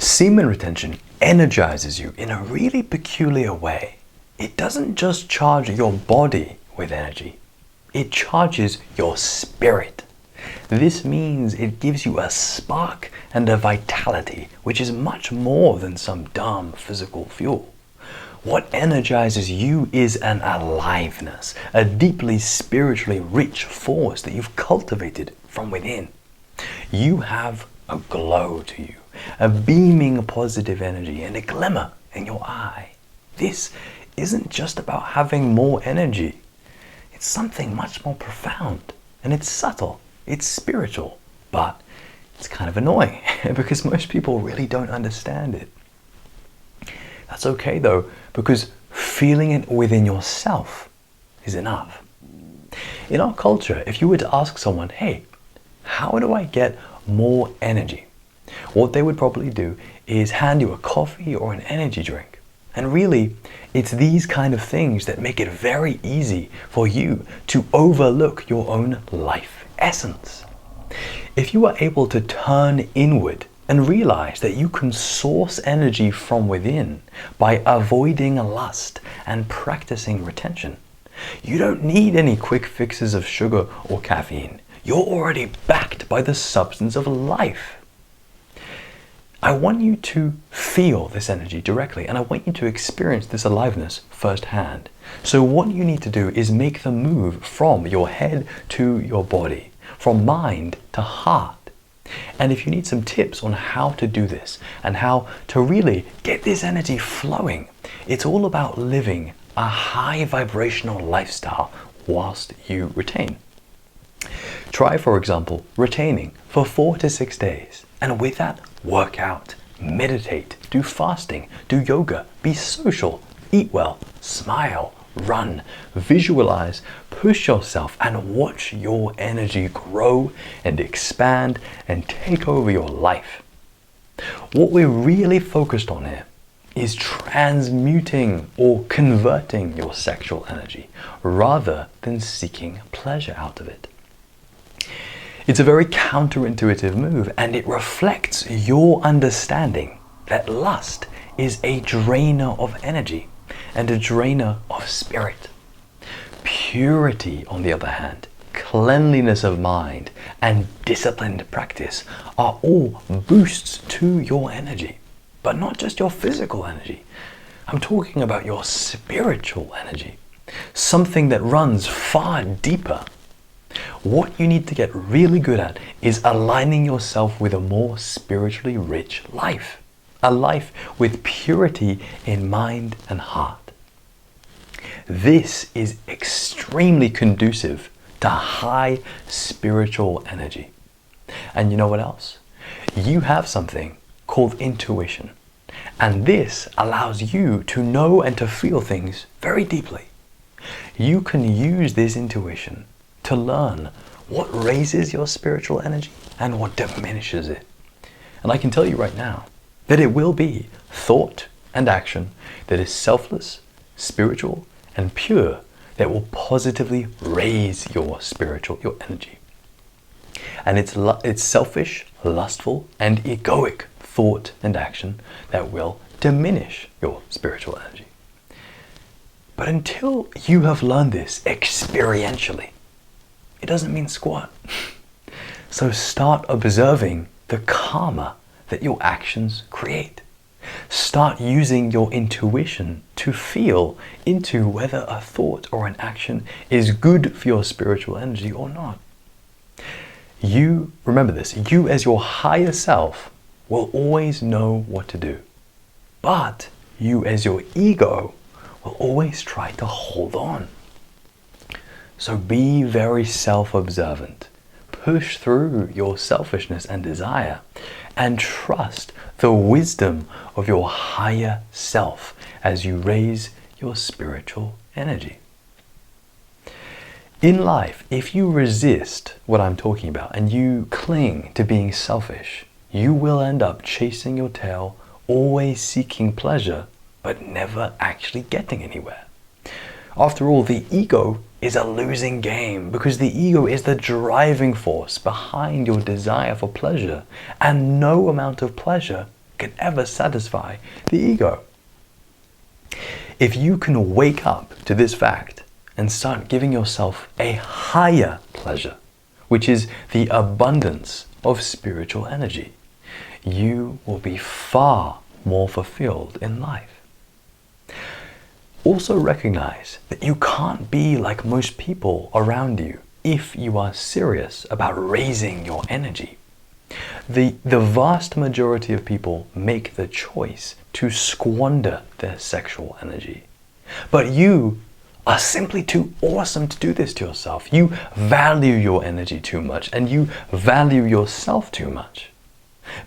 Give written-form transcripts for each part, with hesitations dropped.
Semen retention energizes you in a really peculiar way. It doesn't just charge your body with energy, it charges your spirit. This means it gives you a spark and a vitality which is much more than some dumb physical fuel. What energizes you is an aliveness, a deeply spiritually rich force that you've cultivated from within. You have a glow to you, a beaming positive energy and a glimmer in your eye. This isn't just about having more energy. It's something much more profound, and it's subtle, it's spiritual, but it's kind of annoying because most people really don't understand it. That's okay though, because feeling it within yourself is enough. In our culture, if you were to ask someone, hey, how do I get more energy? What they would probably do is hand you a coffee or an energy drink. And really, it's these kind of things that make it very easy for you to overlook your own life essence. If you are able to turn inward and realize that you can source energy from within by avoiding lust and practicing retention, you don't need any quick fixes of sugar or caffeine. You're already backed by the substance of life. I want you to feel this energy directly, and I want you to experience this aliveness firsthand. So what you need to do is make the move from your head to your body, from mind to heart. And if you need some tips on how to do this and how to really get this energy flowing, it's all about living a high vibrational lifestyle whilst you retain. Try, for example, retaining for 4 to 6 days. And with that, work out, meditate, do fasting, do yoga, be social, eat well, smile, run, visualize, push yourself, and watch your energy grow and expand and take over your life. What we're really focused on here is transmuting or converting your sexual energy rather than seeking pleasure out of it. It's a very counterintuitive move, and it reflects your understanding that lust is a drainer of energy and a drainer of spirit. Purity, on the other hand, cleanliness of mind, and disciplined practice are all boosts to your energy, but not just your physical energy. I'm talking about your spiritual energy, something that runs far deeper. What you need to get really good at is aligning yourself with a more spiritually rich life, a life with purity in mind and heart. This is extremely conducive to high spiritual energy. And you know what else? You have something called intuition, and this allows you to know and to feel things very deeply. You can use this intuition to learn what raises your spiritual energy and what diminishes it. And I can tell you right now that it will be thought and action that is selfless, spiritual, and pure that will positively raise your energy. And it's selfish, lustful, and egoic thought and action that will diminish your spiritual energy. But until you have learned this experientially, it doesn't mean squat. So start observing the karma that your actions create. Start using your intuition to feel into whether a thought or an action is good for your spiritual energy or not. You, remember this, you as your higher self will always know what to do. But you as your ego will always try to hold on. So be very self-observant. Push through your selfishness and desire and trust the wisdom of your higher self as you raise your spiritual energy. In life, if you resist what I'm talking about and you cling to being selfish, you will end up chasing your tail, always seeking pleasure, but never actually getting anywhere. After all, the ego is a losing game because the ego is the driving force behind your desire for pleasure, and no amount of pleasure can ever satisfy the ego. If you can wake up to this fact and start giving yourself a higher pleasure, which is the abundance of spiritual energy, you will be far more fulfilled in life. Also recognize that you can't be like most people around you if you are serious about raising your energy. The vast majority of people make the choice to squander their sexual energy. But you are simply too awesome to do this to yourself. You value your energy too much, and you value yourself too much.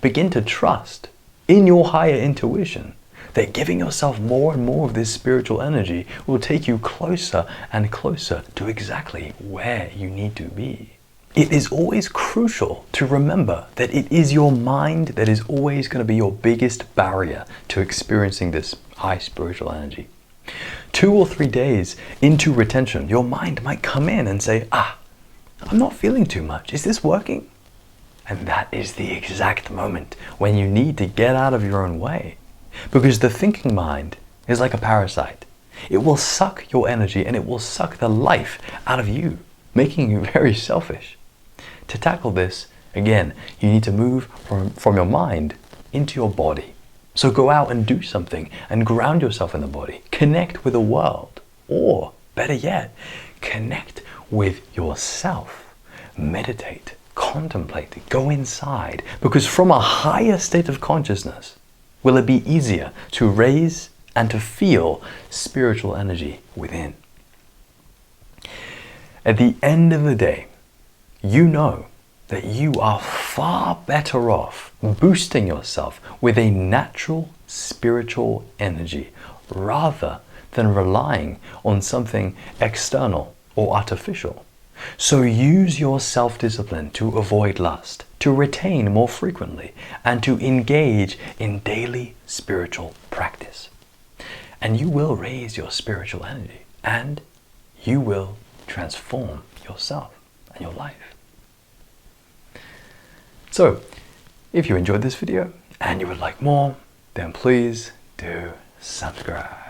Begin to trust in your higher intuition that giving yourself more and more of this spiritual energy will take you closer and closer to exactly where you need to be. It is always crucial to remember that it is your mind that is always going to be your biggest barrier to experiencing this high spiritual energy. 2 or 3 days into retention, your mind might come in and say, I'm not feeling too much. Is this working? And that is the exact moment when you need to get out of your own way. Because the thinking mind is like a parasite. It will suck your energy and it will suck the life out of you, making you very selfish. To tackle this, again, you need to move from your mind into your body. So go out and do something and ground yourself in the body. Connect with the world. Or, better yet, connect with yourself. Meditate, contemplate, go inside. Because from a higher state of consciousness, will it be easier to raise and to feel spiritual energy within. At the end of the day, you know that you are far better off boosting yourself with a natural spiritual energy rather than relying on something external or artificial. So use your self-discipline to avoid lust, to retain more frequently, and to engage in daily spiritual practice. And you will raise your spiritual energy, and you will transform yourself and your life. So, if you enjoyed this video and you would like more, then please do subscribe.